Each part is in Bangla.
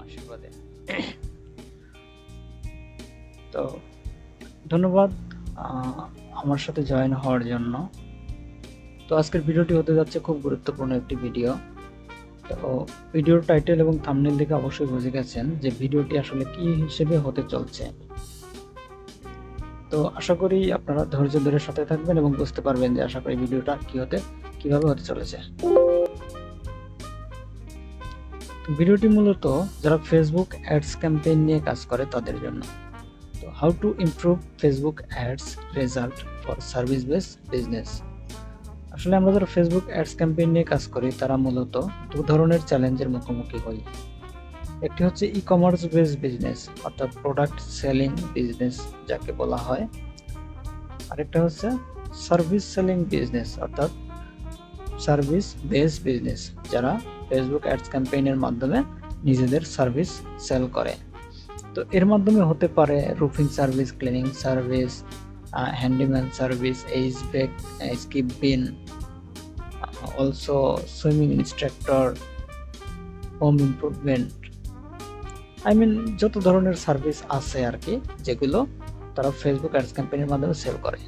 আশীর্বাদে। তো ধন্যবাদ আমার সাথে জয়েন হওয়ার জন্য। তো আজকের ভিডিওটি হতে যাচ্ছে খুব গুরুত্বপূর্ণ একটি ভিডিও। তো ভিডিওর টাইটেল এবং থাম্বনেল দেখে অবশ্যই বুঝে গেছেন যে ভিডিওটি আসলে কি হিসেবে হতে চলছে। তো আশা করি আপনারা ধৈর্য ধরে সাথে থাকবেন এবং বুঝতে পারবেন যে আশা করি ভিডিওটা কিভাবে হতে চলেছে। ভিডিওটি মূলত যারা ফেসবুক অ্যাডস ক্যাম্পেইন নিয়ে কাজ করে তাদের জন্য। তো how to improve Facebook ads result for service base business. আসলে আমরা যারা ফেসবুক অ্যাডস ক্যাম্পেইন নিয়ে কাজ করি তারা মূলত দু ধরনের চ্যালেঞ্জের মুখোমুখি হই। একটি হচ্ছে ই কমার্স বেস বিজনেস, অর্থাৎ প্রোডাক্ট সেলিং বিজনেস যাকে বলা হয়। আরেকটা হচ্ছে সার্ভিস সেলিং বিজনেস, অর্থাৎ সার্ভিস বেস বিজনেস, যারা ফেসবুক অ্যাডস ক্যাম্পেইনের মাধ্যমে নিজেদের সার্ভিস সেল করে। তো এর মাধ্যমে হতে পারে roofing service, cleaning service, handyman service, HVAC, skip bin, also swimming instructor, home improvement, যত ধরনের সার্ভিস আছে আর কি, যেগুলো তারা ফেসবুক অ্যাডস ক্যাম্পেইনের মাধ্যমে সেল করে।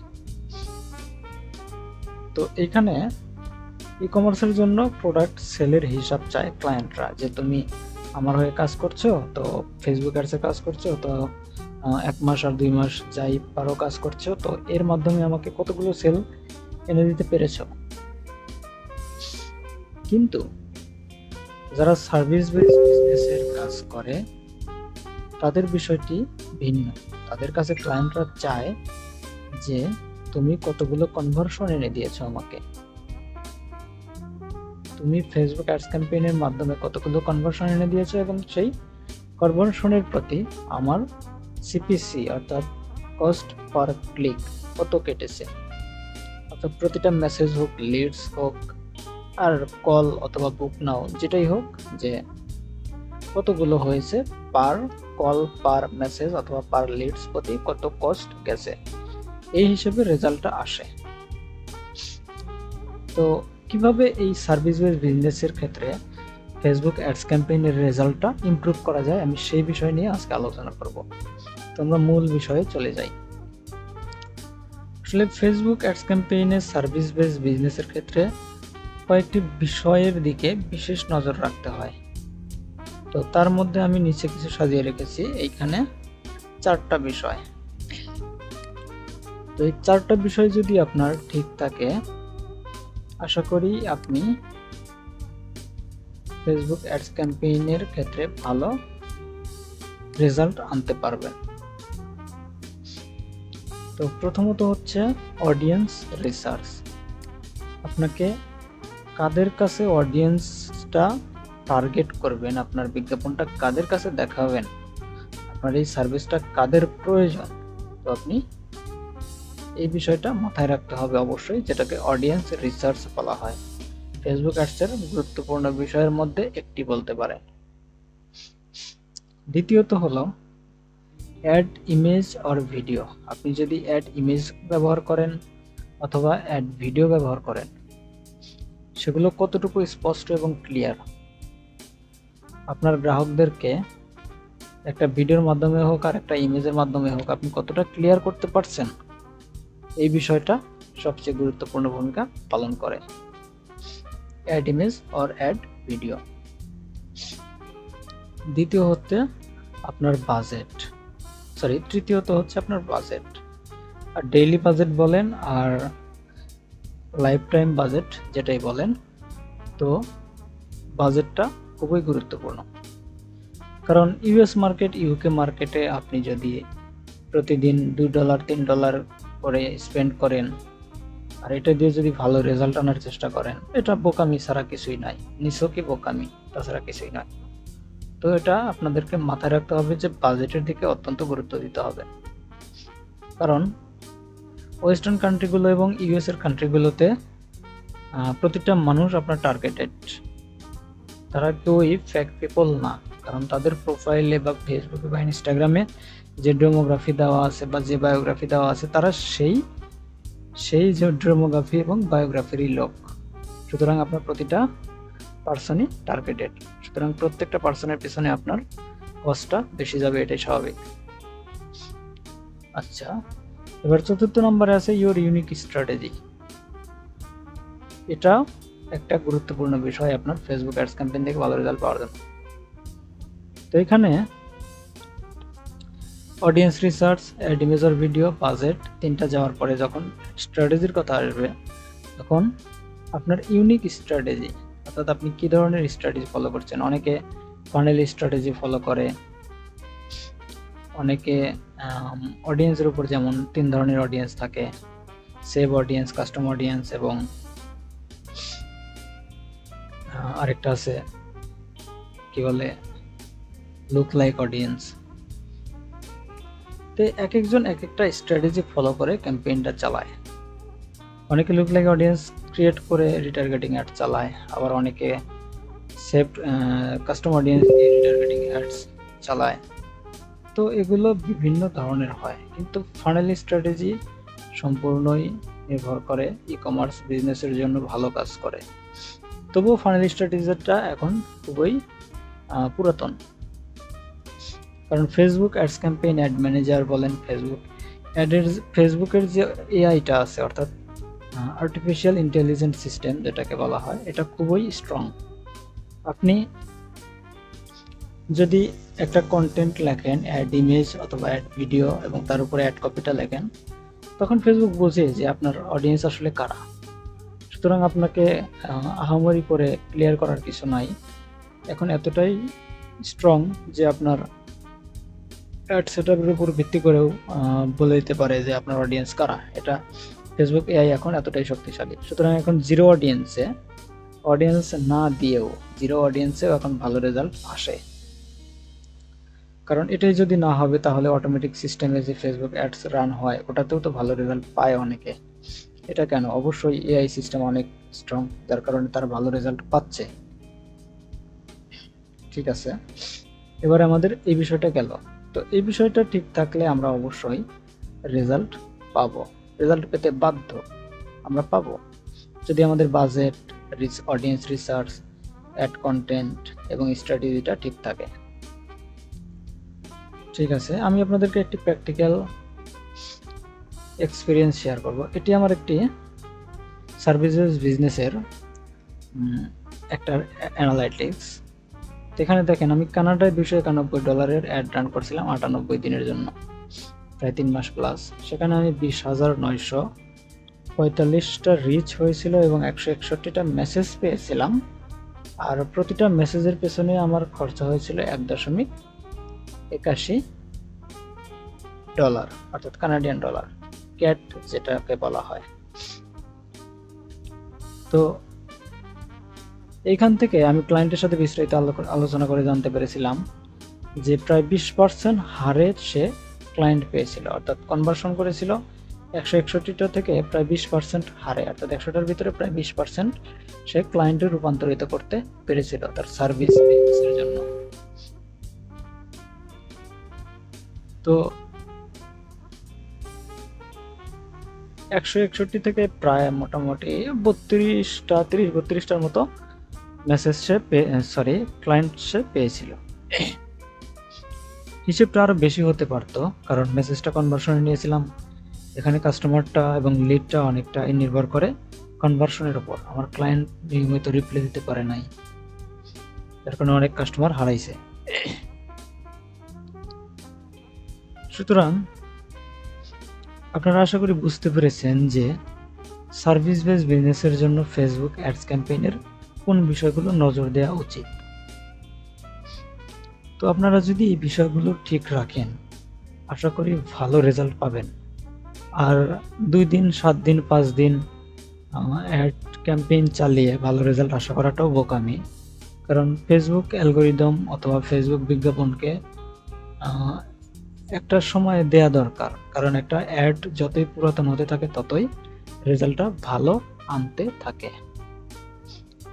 তো এইখানে ই কমার্সের জন্য প্রোডাক্ট সেলের হিসাব চায় ক্লায়েন্টরা, যে তুমি আমার হয়ে কাজ করছো, তো ফেসবুক অ্যাডসে কাজ করছো, তো 1 মাস আর 2 মাস যাই পারো কাজ করছো, তো এর মাধ্যমে আমাকে কতগুলো সেল এনে দিতে পেরেছো। কিন্তু যারা সার্ভিস বেস বিজনেসের কাজ করে তাদের বিষয়টি ভিন্ন। তাদের কাছে ক্লায়েন্টরা চায় যে তুমি কতগুলো কনভার্সন এনে দিয়েছো আমাকে, তুমি ফেসবুক অ্যাডস ক্যাম্পেইনের মাধ্যমে কতগুলো কনভার্সন এনে দিয়েছো এবং সেই কনভার্সনের প্রতি আমার সিপিসি অর্থাৎ কস্ট পার ক্লিক কত কেটেছে, অর্থাৎ প্রতিটা মেসেজ হোক, লিডস হোক, আর কল অথবা বুক নাও যেটাই হোক, যে কতগুলো হয়েছে পার কল, পার মেসেজ অথবা পার লিডস প্রতি কত কস্ট গেছে, এই হিসেবে রেজাল্টটা আসে। তো কিভাবে এই সার্ভিস বেস বিজনেসের ক্ষেত্রে ফেসবুক অ্যাডস ক্যাম্পেইনের রেজাল্টটা ইমপ্রুভ করা যায়, আমি সেই বিষয় নিয়ে আজকে আলোচনা করব। তো আমরা মূল বিষয়ে চলে যাই। আসলে ফেসবুক অ্যাডস ক্যাম্পেইনের সার্ভিস বেস বিজনেসের ক্ষেত্রে কয়েকটি বিষয়ের দিকে বিশেষ নজর রাখতে হয়। তো তার মধ্যে আমি নিচে কিছু সাজিয়ে রেখেছি, এইখানে 4টা বিষয়। তো এই 4টা বিষয় যদি আপনার ঠিক থাকে, আশা করি আপনি ফেসবুক অ্যাডস ক্যাম্পেইনের ক্ষেত্রে ভালো রেজাল্ট আনতে পারবেন। তো প্রথমত হচ্ছে অডিয়েন্স রিসার্চ। আপনাকে কাদের কাছে অডিয়েন্সটা টার্গেট করবেন, আপনার বিজ্ঞাপনটা কাদের কাছে দেখাবেন, আপনার এই সার্ভিসটা কাদের প্রয়োজন, তো আপনি এই বিষয়টা মাথায় রাখতে হবে অবশ্যই, যেটাকে অডিয়েন্স রিসার্চ বলা হয়। ফেসবুক অ্যাডসের গুরুত্বপূর্ণ বিষয়ের মধ্যে একটি বলতে পারেন। দ্বিতীয়ত হলো অ্যাড ইমেজ অর ভিডিও। আপনি যদি অ্যাড ইমেজ ব্যবহার করেন অথবা অ্যাড ভিডিও ব্যবহার করেন, সেগুলো কতটুকু স্পষ্ট এবং ক্লিয়ার, আপনার গ্রাহকদেরকে একটা ভিডিওর মাধ্যমে হোক আর একটা ইমেজের মাধ্যমে হোক আপনি কতটা ক্লিয়ার করতে পারছেন, এই বিষয়টা সবচেয়ে গুরুত্বপূর্ণ ভূমিকা পালন করে। Add image or add video. তৃতীয়ত হচ্ছে আপনার বাজেট। আর ডেইলি বাজেট বলেন আর লাইফ টাইম বাজেট যেটাই বলেন, তো বাজেটটা খুবই গুরুত্বপূর্ণ। কারণ ইউএস মার্কেট, ইউকে মার্কেটে আপনি যদি প্রতিদিন $2 $3 করে স্পেন্ড করেন আর এটা দিয়ে যদি ভালো রেজাল্ট আনার চেষ্টা করেন, এটা বোকামি ছাড়া কিছুই নাই, নিছকই বোকামি, তাছাড়া কিছুই নয়। তো এটা আপনাদেরকে মাথায় রাখতে হবে যে বাজেটের দিকে অত্যন্ত গুরুত্ব দিতে হবে। কারণ ওয়েস্টার্ন কান্ট্রিগুলো এবং ইউএস এর কান্ট্রিগুলোতে প্রতিটা মানুষ আপনার টার্গেটেড, তারা কেউই ফেক পিপল না। কারণ তাদের প্রোফাইলে বা ফেসবুকে বা ইনস্টাগ্রামে যে ডেমোগ্রাফি দেওয়া আছে বা যে বায়োগ্রাফি দেওয়া আছে, তারা সেই যে ডেমোগ্রাফি এবং বায়োগ্রাফিরই লোক। সুতরাং আপনার প্রতিটা পার্সনই টার্গেটেড। সুতরাং প্রত্যেকটা পার্সনের পিছনে আপনার কস্টটা বেশি যাবে, এটাই স্বাভাবিক। আচ্ছা, এবার চতুর্থ নম্বরে আছে ইউর ইউনিক স্ট্র্যাটেজি। এটা একটা গুরুত্বপূর্ণ বিষয় আপনার ফেসবুক অ্যাডস ক্যাম্পেইন থেকে ভালো রেজাল্ট পাওয়ার জন্য। তো এখানে audience research, add image or video, budget তিনটা যাওয়ার পরে যখন স্ট্র্যাটেজির কথা আসবে, তখন আপনার ইউনিক স্ট্র্যাটেজি, অর্থাৎ আপনি কী ধরনের স্ট্র্যাটেজি ফলো করছেন। অনেকে ফানেল স্ট্র্যাটেজি ফলো করে, অনেকে অডিয়েন্সের উপর, যেমন 3 ধরনের অডিয়েন্স থাকে, সেভ অডিয়েন্স, কাস্টম অডিয়েন্স এবং আরেকটা আছে কি বলে লুক লাইক অডিয়েন্স। তো এক একজন এক একটা স্ট্র্যাটেজি ফলো করে ক্যাম্পেইনটা চালায়। অনেকে লুক লাইক অডিয়েন্স ক্রিয়েট করে রিটার্গেটিং অ্যাড চালায়, আবার অনেকে সেভ কাস্টম অডিয়েন্স দিয়ে রিটার্গেটিং অ্যাডস চালায়। তো এগুলো বিভিন্ন ধরনের হয়, কিন্তু ফানেল স্ট্র্যাটেজি সম্পূর্ণই নির্ভর করে ই কমার্স বিজনেসের জন্য ভালো কাজ করে। তবুও ফানেল স্ট্র্যাটেজিটা এখন খুবই পুরাতন, কারণ Facebook ads campaign, add manager বলেন, ফেসবুকের যে এআইটা আছে, অর্থাৎ আর্টিফিশিয়াল ইন্টেলিজেন্স সিস্টেম যেটাকে বলা হয়, এটা খুবই স্ট্রং। আপনি যদি একটা কন্টেন্ট লেখেন, অ্যাড ইমেজ অথবা অ্যাড ভিডিও, এবং তার উপরে অ্যাড কপিটা লেখেন, তখন ফেসবুক বোঝে যে আপনার অডিয়েন্স আসলে কারা। সুতরাং আপনাকে আহামরি করে ক্লিয়ার করার কিছু নাই। এখন এতটাই স্ট্রং যে আপনার অ্যাড সেটআপের উপর ভিত্তি করেও বলে দিতে পারে যে আপনার অডিয়েন্স কারা। এটা ফেসবুক এআই এখন এতটাই শক্তিশালী। সুতরাং এখন অডিয়েন্স না দিয়েও জিরো অডিয়েন্সেও এখন ভালো রেজাল্ট আসে। কারণ এটাই যদি না হবে, তাহলে অটোমেটিক সিস্টেমে যে ফেসবুক অ্যাডস রান হয়, ওটাতেও তো ভালো রেজাল্ট পায় অনেকে। এটা কেন? অবশ্যই এআই সিস্টেম অনেক স্ট্রং, যার কারণে তারা ভালো রেজাল্ট পাচ্ছে। ঠিক আছে, এবার আমাদের এই বিষয়টা গেল। তো এই বিষয়টা ঠিক থাকলে আমরা অবশ্যই রেজাল্ট পাবো। রেজাল্ট পেতে বাধ্য আমরা পাবো যদি আমাদের budget, audience research, add content এবং স্ট্র্যাটেজিটা ঠিক থাকে। ঠিক আছে, আমি আপনাদেরকে একটি প্র্যাকটিক্যাল এক্সপিরিয়েন্স শেয়ার করব। এটি আমার একটি সার্ভিসেস বিজনেসের একটা অ্যানালাইটিক্স। এখানে দেখেন, আমি কানাডায় $291 অ্যাড রান করছিলাম 98 দিনের জন্য, প্রায় 3 মাস প্লাস। সেখানে আমি 20,945টা রিচ হয়েছিল এবং 161টা মেসেজ পেয়েছিলাম। আর প্রতিটা মেসেজের পেছনে আমার খরচা হয়েছিল $1.81, অর্থাৎ কানাডিয়ান ডলার, ক্যাট যেটাকে বলা হয়। তো এইখান থেকে আমি ক্লায়েন্টের সাথে বিস্তারিত আলোচনা করে জানতে পেরেছিলাম যে প্রায় 20% হারে সে ক্লায়েন্ট পেয়েছিল, অর্থাৎ কনভার্সন করেছিল 161টা থেকে প্রায় 20% হারে, অর্থাৎ 100টার ভিতরে প্রায় 20% সে ক্লায়েন্টে রূপান্তরিত করতে পেরেছিল তার সার্ভিস বিজনেসের জন্য। তো 161 থেকে প্রায় মোটামুটি 30-32টার মতো মেসেজ ক্লায়েন্ট সে পেয়েছিল। হিসেবটা আরো বেশি হতে পারতো, কারণ মেসেজটা কনভার্সনে নিয়েছিলাম। এখানে কাস্টমারটা এবং লিডটা অনেকটা নির্ভর করে কনভার্সনের উপর। আমার ক্লায়েন্ট নিয়মিত রিপ্লাই দিতে পারে নাই, যার কারণে অনেক কাস্টমার হারাইছে। সুতরাং আপনারা আশা করি বুঝতে পেরেছেন যে সার্ভিস বেস বিজনেসের জন্য ফেসবুক অ্যাডস ক্যাম্পেইনের কোন বিষয়গুলো নজর দেওয়া উচিত। তো আপনারা যদি এই বিষয়গুলো ঠিক রাখেন, আশা করি ভালো রেজাল্ট পাবেন। আর 2 দিন, 7 দিন, 5 দিন অ্যাড ক্যাম্পেইন চালিয়ে ভালো রেজাল্ট আশা করাটাও বোকামি। কারণ ফেসবুক অ্যালগোরিদম অথবা ফেসবুক বিজ্ঞাপনকে একটা সময় দেয়া দরকার, কারণ একটা অ্যাড যতই পুরাতন হতে থাকে ততই রেজাল্টটা ভালো আনতে থাকে।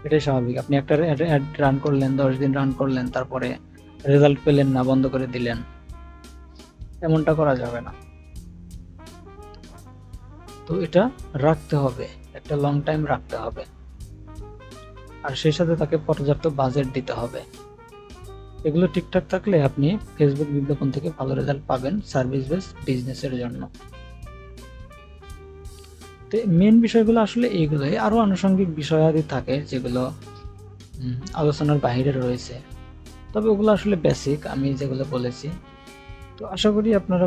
এটাই স্বাভাবিক। আপনি একটা অ্যাড রান করলেন, 10 দিন রান করলেন, তারপরে রেজাল্ট পেলেন না, বন্ধ করে দিলেন, এমনটা করা যাবে না। তো এটা রাখতে হবে, একটা লং টাইম রাখতে হবে, আর সেই সাথে তাকে পর্যাপ্ত বাজেট দিতে হবে। এগুলো ঠিকঠাক থাকলে আপনি ফেসবুক বিজ্ঞাপন থেকে ভালো রেজাল্ট পাবেন সার্ভিস বেস বিজনেসের জন্য। তো মেন বিষয়গুলো আসলে এইগুলোই, আরো আনুষঙ্গিক বিষয়াদি থাকে যেগুলো আলোচনার বাইরে রয়েছে, তবে ওগুলো আসলে বেসিক আমি যেগুলো বলেছি। তো আশা করি আপনারা